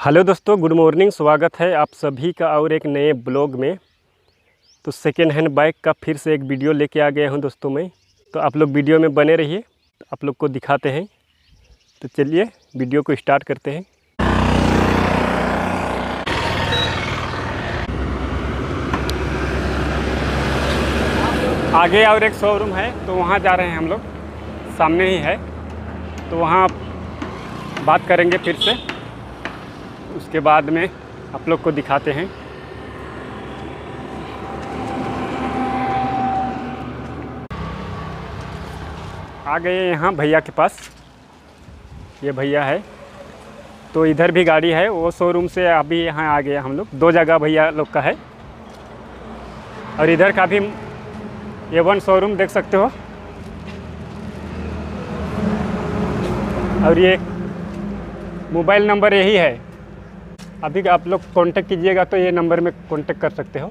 Hello दोस्तों, good morning. स्वागत है आप सभी का और एक नए ब्लॉग में। तो सेकेंड हैंड बाइक का फिर से एक वीडियो लेके आ गया हूं दोस्तों मैं। तो आप लोग वीडियो में बने रहिए, तो आप लोग को दिखाते हैं। तो चलिए वीडियो को स्टार्ट करते हैं। आगे और एक शोरूम है, तो वहां जा रहे हैं हम लोग, सामने ही है। तो वहां बात करेंगे फिर से, उसके बाद में आप लोग को दिखाते हैं। आ गए यहाँ भैया के पास, ये भैया है। तो इधर भी गाड़ी है, वो शोरूम से अभी यहाँ आ गए हम लोग। दो जगह भैया लोग का है, और इधर का भी A1 शोरूम देख सकते हो। और ये मोबाइल नंबर यही है, अभी आप लोग कांटेक्ट कीजिएगा तो ये नंबर में कांटेक्ट कर सकते हो।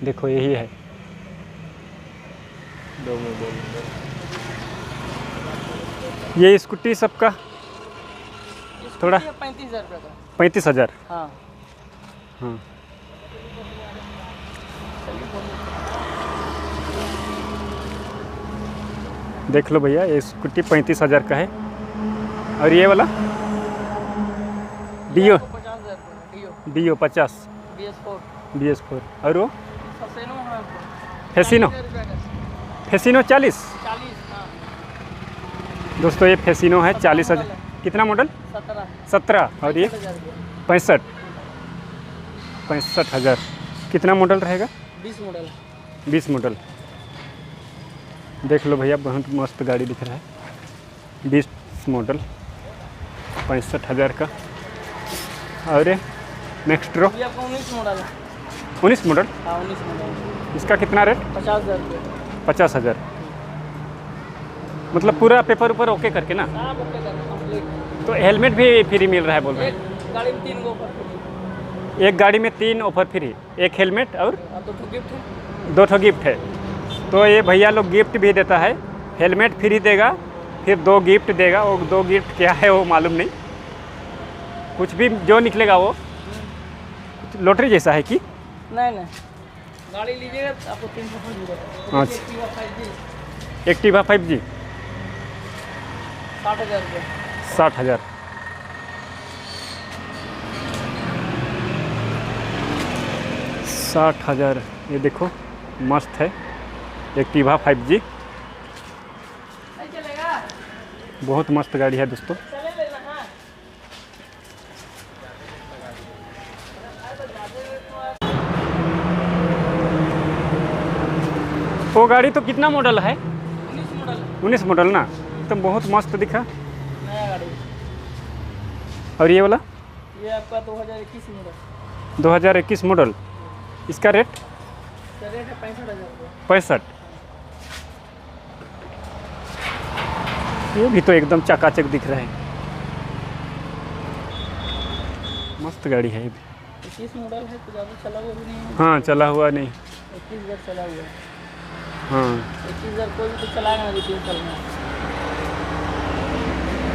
देखो यही है। ये स्कूटी सबका थोड़ा 35,000 रुपये का। 35,000। हाँ हाँ, देख लो भैया, ये स्कूटी 35,000 का है। और ये वाला डियो 50,000 रुपये डियो 50 BS4 BS4। और वो फसेनो है फेसिनो 40,000 रुपये का। फेसिनो 40। 40 हाँ। दोस्तों ये फेसिनो है 40,000। कितना मॉडल? 17। और ये 65,000 65,000। कितना मॉडल रहेगा? 20 मॉडल। 20 मॉडल। देख लो भैया, बहुत मस्त गाड़ी दिख रहा है। 20 मॉडल 65,000 का। और ये नेक्स्ट्रो ये आपका 19 मॉडल है। 19 मॉडल। हाँ 19 मॉडल। इसका कितना रेट? 50,000 रुपये। 50,000। मतलब पूरा पेपर ऊपर ओके करके ना। आप ओके कर कंप्लीट। तो हेलमेट भी फ्री मिल रहा है बोल रहे हैं। एक गाड़ी में 3 गो ऑफर फ्री। एक गाड़ी में 3 ऑफर फ्री, एक हेलमेट और 2 गिफ्ट है। 2 ठो गिफ्ट है। तो ये भैया लोग गिफ्ट भी देता है, हेलमेट फ्री देगा, फिर 2 गिफ्ट देगा। वो 2 गिफ्ट क्या है वो मालूम नहीं, कुछ भी जो निकलेगा वो लॉटरी जैसा है कि नहीं गाड़ी लीजिएगा तो आपको 300 फ्री मिलेगा। अच्छा। एक्टिवा 5G एक्टिवा 5G 60,000 रुपये। 60,000। ये देखो मस्त है, एक्टिवा 5G। नहीं चलेगा, बहुत मस्त गाड़ी है दोस्तों। चले लेना है। वो गाड़ी तो कितना मॉडल है? 19 मॉडल 19 मॉडल ना, एकदम बहुत मस्त दिखा। नया गाड़ी। और ये वाला ये आपका 2021 मॉडल। 2021 मॉडल। इसका रेट? इसका रेट है 65,000 रुपये। 65। ये भी तो एकदम चकाचक दिख रहा है, मस्त गाड़ी है ये भी। 21 मॉडल है तो ज़्यादा चला हुआ भी नहीं है। हाँ, चला हुआ नहीं। 21,000 चला हुआ है। हाँ। 21,000 कोई भी तो चलाएगा ना 2-3 साल में।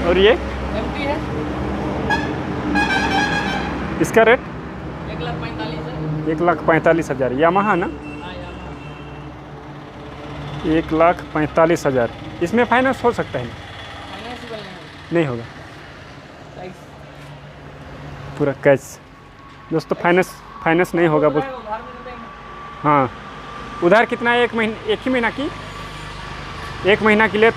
और ये एमटी है। इसका रेट? 1,45,000 है। 1,45,000। यामाहा ना? हाँ यामाहा। 1,45,000। इसमें फाइनेंस हो सकता है? फाइनेंसिबल नहीं होगा, नहीं। पूरा कैश। दोस्तों फाइनेंस नहीं होगा बोल। उधार में दे देंगे। हाँ, उधार कितना है? 1 महीने, 1 ही महीना की? 1 महीना के लिए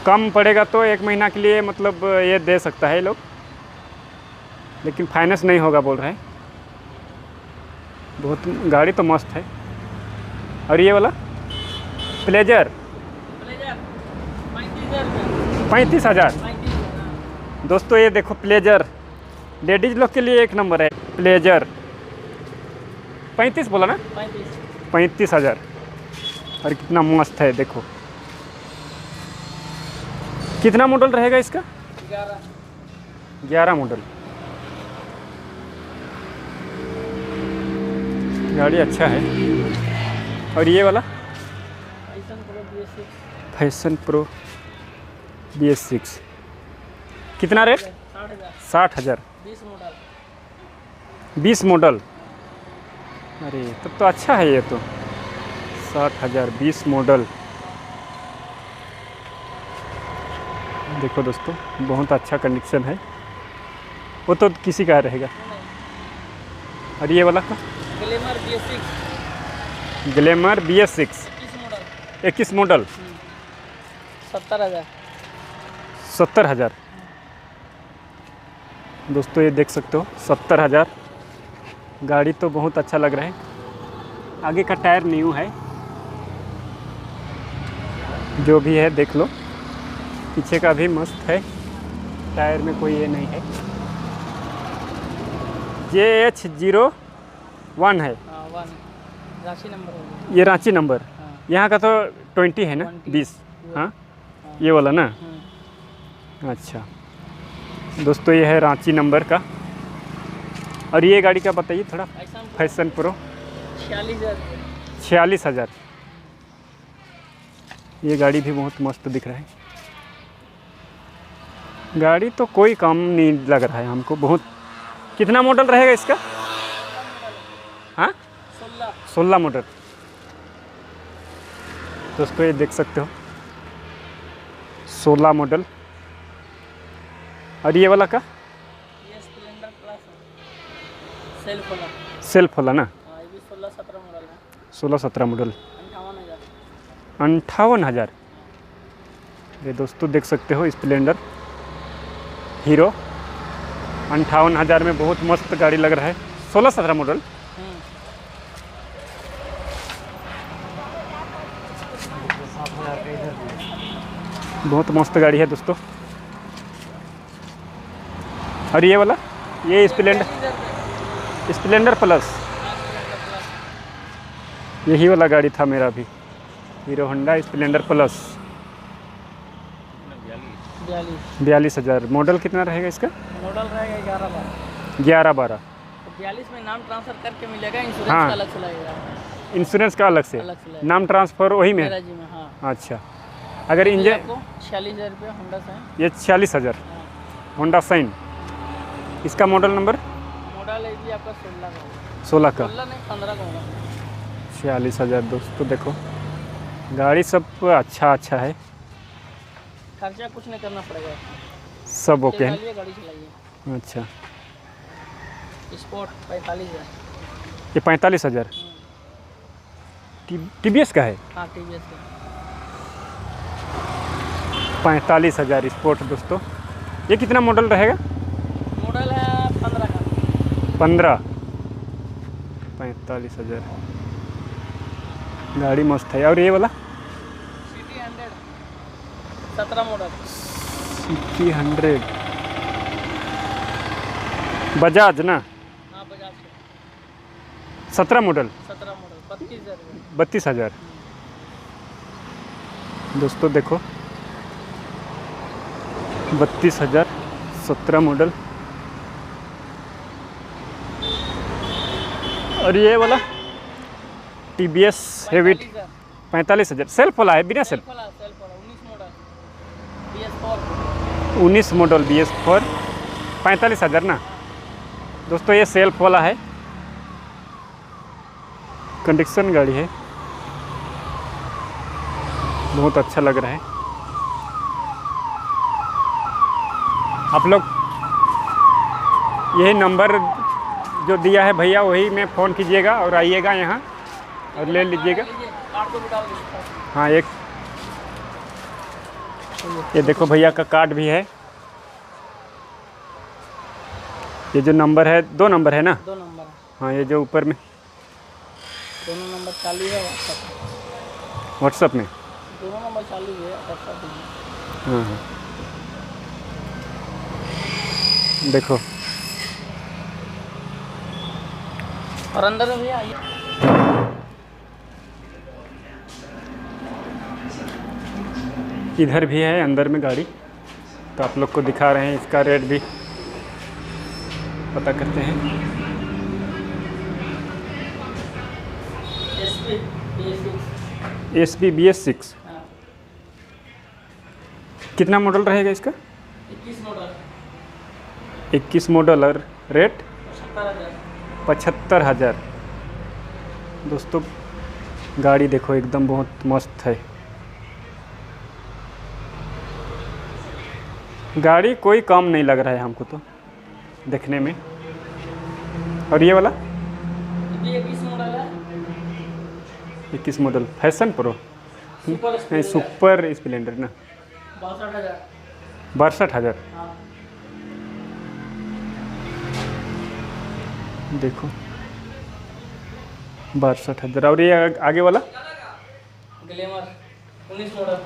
कम पड़ेगा, तो 1 महीना के लिए मतलब ये दे सकता है लोग, लेकिन फाइनेंस नहीं होगा बोल रहे हैं। बहुत गाड़ी तो मस्त है। और ये वाला प्लेजर 35,000 रुपये। 35,000। 35,000 दोस्तों ये देखो प्लेजर, लेडीज लोग के लिए एक नंबर है प्लेजर। 35 बोला ना? 35,000। और कितना मस्त है देखो। कितना मॉडल रहेगा इसका? 11 मॉडल। गाड़ी अच्छा है। और ये वाला फैशन प्रो BS6 कितना रेट? 60,000 60,000 20 model 20 model. अरे तब तो अच्छा है ये तो। 60,000 20 मॉडल। देखो दोस्तों बहुत अच्छा कंडीशन है। वो तो किसी का रहेगा। और ये वाला का glamour BS6 glamour BS6 21 model 21 model 70,000 70,000। दोस्तों ये देख सकते हो 70,000। गाड़ी तो बहुत अच्छा लग रहा है। आगे का टायर न्यू है, जो भी है देख लो। पीछे का भी मस्त है, टायर में कोई ये नहीं है। JH01 है। हाँ 1 राशि नंबर हो गया। ये रांची नंबर। हाँ यहाँ का तो 20 है ना 20। हाँ ये वाला ना। अच्छा दोस्तों ये है रांची नंबर का। और ये गाड़ी का बताइए थोड़ा। Fashion pro 46,000 46,000। ये गाड़ी भी बहुत मस्त दिख रहा है। गाड़ी तो कोई काम नहीं लग रहा है हमको। बहुत कितना मॉडल रहेगा इसका? हाँ 16 मॉडल। दोस्तों ये देख सकते हो 16 मॉडल। और ये वाला का ये स्प्लेंडर प्लस है सेल्फ वाला। सेल्फ वाला ना। हाँ ये भी 16-17 मॉडल है 16-17 मॉडल 58,000 58,000। ये दोस्तों देख सकते हो स्प्लेंडर हीरो 58,000 में बहुत मस्त गाड़ी लग रहा है। 16-17 मॉडल। बहुत मस्त गाड़ी है दोस्तों। और ये वाला ये स्प्लेंडर प्लस। यही वाला गाड़ी था मेरा भी, hero Honda Splendor plus 42,000। Model कितना रहेगा इसका? मॉडल रहेगा 11-12 11-12। तो 42 में नाम ट्रांसफर करके मिलेगा। इंश्योरेंस हाँ। का अलग से लगेगा। इंश्योरेंस का अलग से नाम ट्रांसफ़र वही में। मेरा जी में हाँ। अच्छा अगर इंजन 46,000 रुपये होंडा साइन। ये 46,000 होंडा साइन। इसका मॉडल नंबर मॉडल है जी आपका 16 का 16 का 16 नहीं 15 का होगा। 46,000। दोस्तों देखो गाड़ी सब अच्छा है। खर्चा कुछ नहीं करना पड़ेगा। सब ओके है। चलिए गाड़ी चलाइए। अच्छा स्पोर्ट 45,000। ये 45,000 TVS का है। हाँ TVS का 45,000 स्पोर्ट। दोस्तों ये कितना मॉडल रहेगा? मॉडल है 15 का 15। 45,000 गाड़ी मस्त है। और ये वाला सिटी 100 17 मॉडल सिटी 100 बजाज ना। हाँ बजाज 17 मॉडल 17 मॉडल 32,000 रुपये। 32,000। दोस्तों देखो 32,000 17 मॉडल। और ये वाला TVS हेवी 45,000 सेल्फ वाला है बिना self. 19 model BS4 19 model BS4 45,000 ना। दोस्तों ये सेल्फ वाला है, कंडीशन गाड़ी है, बहुत अच्छा लग रहा है। आप लोग यही नंबर जो दिया है भैया वही में फ़ोन कीजिएगा और आइएगा यहाँ और ले लीजिएगा। आपको भी डाल दीजिए। हाँ एक ये देखो भैया का कार्ड भी है। ये जो नंबर है 2 नंबर है ना। 2 नंबर हाँ ये जो ऊपर में दोनों नंबर चालू है व्हाट्सएप में। दोनों नंबर चालू है WhatsApp में। हाँ हाँ देखो और अंदर में भैया आइए। इधर भी है अंदर में गाड़ी, तो आप लोग को दिखा रहे हैं। इसका रेट भी पता करते हैं। SP BS6 हाँ। कितना मॉडल रहेगा इसका? 21 मॉडल 21 मॉडल और रेट 70,000। 75,000। दोस्तों गाड़ी देखो एकदम बहुत मस्त है। गाड़ी कोई कम नहीं लग रहा है हमको तो देखने में। और ये वाला ये 21 मॉडल है। 21 मॉडल फैशन प्रो सुपर नहीं, स्प्लेंडर। सुपर स्प्लेंडर ना। 62,000। 62,000। हाँ। देखो 62,000। और ये आगे वाला ग्लैमर 19 मॉडल।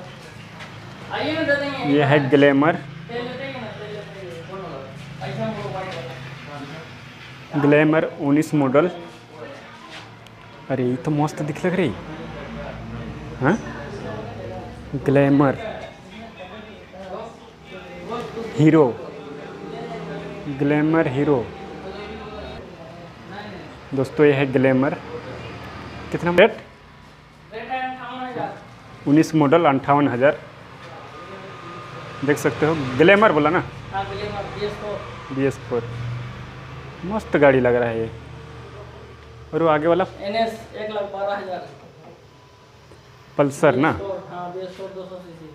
आइए ना, दे देंगे। ये है ग्लैमर। तेल लेते हैं ना, तेल लेते हैं। कौन वाला? ऐसा वो वाइट वाला। Glamour 19 model. अरे ये तो मस्त दिख लग रही। हाँ ग्लैमर हीरो। Glamour hero. दोस्तों ये है ग्लैमर। कितना रेट? रेट है 58,000। 19 मॉडल 58,000। देख सकते हो ग्लैमर बोला ना। हाँ, ग्लैमर BS4। BS4 मस्त गाड़ी लग रहा है ये। और वो आगे वाला NS 1,12,000। पल्सर ना। हाँ, BS4 200 सीसी।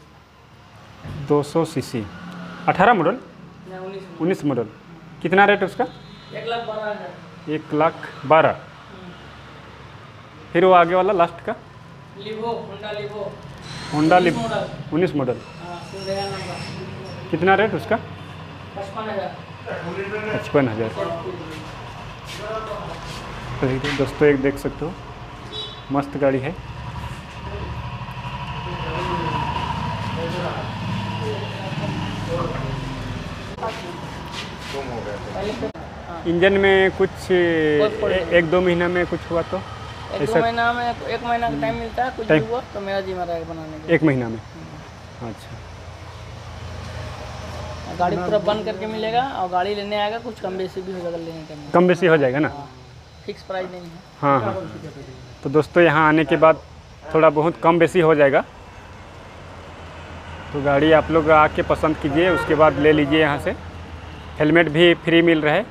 200 सीसी 18 मॉडल नहीं, 19 19 मॉडल। कितना रेट है उसका? 1,12,000। 1,12,000। फिर वो आगे वाला लास्ट का Livo, Honda Livo. Honda 19 model. 19 model. हाँ, सिंधेगा नंबर। कितना रेट उसका? 55,000। 55,000। तो दोस्तों एक देख सकते हो मस्त गाड़ी है। इंजन में कुछ एक दो महीना में कुछ हुआ तो एक ऐसा? दो महीना में, 1 महीना का टाइम मिलता है। कुछ भी टाइम? हुआ तो मेरा जिम्मा रहेगा बनाने के। 1 महीना में। अच्छा गाड़ी पूरा बंद करके मिलेगा और गाड़ी लेने आएगा, कुछ कम बेसी भी हो जाएगा लेने टाइम में। कम बेसी हो जाएगा ना। फिक्स प्राइस नहीं है। हाँ हाँ। तो दोस्तों यहाँ आने के बाद थोड़ा बहुत कम बेसी हो जाएगा। तो गाड़ी आप लोग आके पसंद कीजिए, उसके बाद ले लीजिए यहाँ से। हेलमेट भी फ्री मिल रहा है।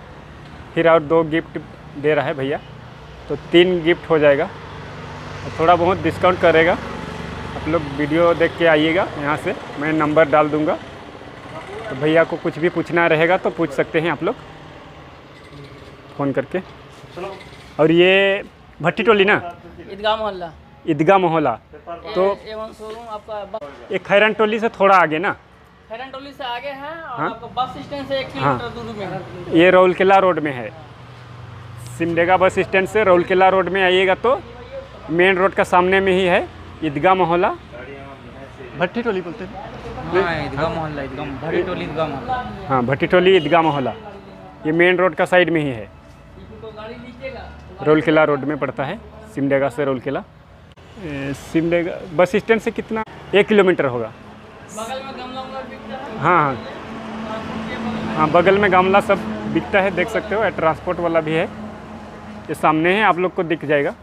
फिर और 2 गिफ्ट दे रहा है भैया, तो 3 गिफ्ट हो जाएगा। और थोड़ा बहुत डिस्काउंट करेगा। आप लोग वीडियो देख के आइएगा यहाँ से, मैं नंबर डाल दूँगा। तो भैया को कुछ भी पूछना रहेगा तो पूछ सकते हैं आप लोग फ़ोन करके। और ये भट्टी टोली ना, ईदगाह मोहल्ला। ईदगाह मोहल्ला। तो A1 शोरूम आपका ये खैरन टोली से थोड़ा आगे ना। खैरन टोली से आगे है और हाँ? आपको बस स्टैंड से 1 हाँ। किलोमीटर दूर में है। ये रौलकेला रोड में है। सिमडेगा बस स्टैंड से रौलकेला रोड में आइएगा तो मेन रोड का सामने में ही है ईदगाह मोहल्ला। भट्टी टोली बोलते हैं। हाँ, ईदगाह मोहल्ला, ईदगाह भट्टी टोली ईदगाह मोहल्ला। हाँ भट्टी टोली ईदगाह मोहल्ला, ये मेन रोड का साइड में ही है। तो गाड़ी लीजिएगा। रौलकेला रोड में पड़ता है, सिमडेगा से रौलकेला। सिमडेगा बस स्टैंड से कितना 1 किलोमीटर होगा। बगल में गमला उमला बिकता है। हाँ हाँ हाँ, बगल में गमला सब बिकता है, देख सकते हो। ट्रांसपोर्ट वाला भी है, ये सामने है, आप लोग को दिख जाएगा।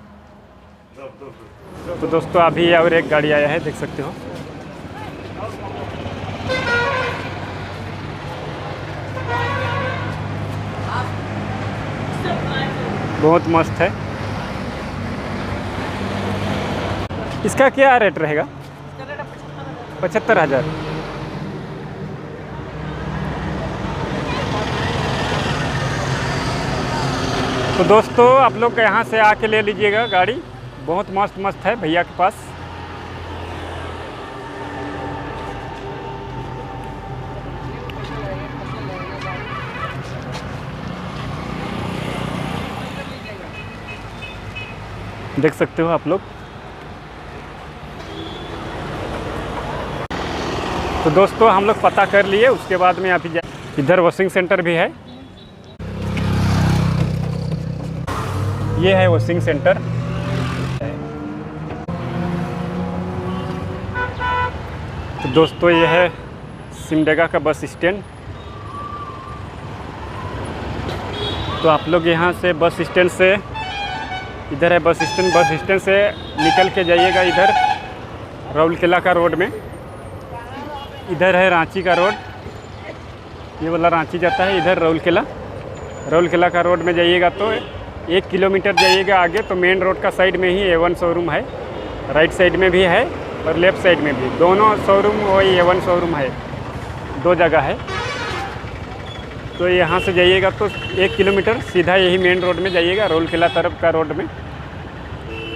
तो दोस्तों अभी और एक गाड़ी आया है, देख सकते हो। बहुत मस्त है। इसका क्या रेट रहेगा? इसका रेट है 75,000। 75,000। तो दोस्तों आप लोग यहाँ से आके ले लीजिएगा गाड़ी, बहुत मस्त मस्त है भैया के पास। देख सकते हो आप लोग। तो दोस्तों हम लोग पता कर लिए, उसके बाद में अभी इधर वॉशिंग सेंटर भी है। ये है वॉशिंग सेंटर। तो दोस्तों ये है सिमडेगा का बस स्टैंड। तो आप लोग यहाँ से बस स्टैंड से, इधर है बस स्टैंड से निकल के जाइएगा इधर रौलकेला का रोड में। इधर है रांची का रोड। ये वाला रांची जाता है, इधर राउरकेला का रोड में जाइएगा तो 1 किलोमीटर जाइएगा आगे तो मेन रोड का साइड में ही A1 शोरूम है। राइट साइड में भी है और लेफ़्ट साइड में भी, दोनों शोरूम वही A1 शोरूम है, 2 जगह है। तो यहाँ से जाइएगा तो 1 किलोमीटर सीधा यही मेन रोड में जाइएगा, राउरकेला तरफ का रोड में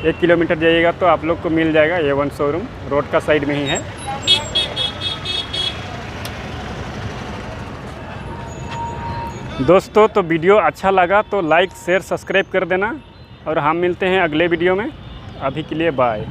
1 किलोमीटर जाइएगा तो आप लोग को मिल जाएगा A1 शोरूम, रोड का साइड में ही है। दोस्तों तो वीडियो अच्छा लगा तो लाइक शेयर सब्सक्राइब कर देना और हम मिलते हैं अगले वीडियो में। अभी के लिए बाय।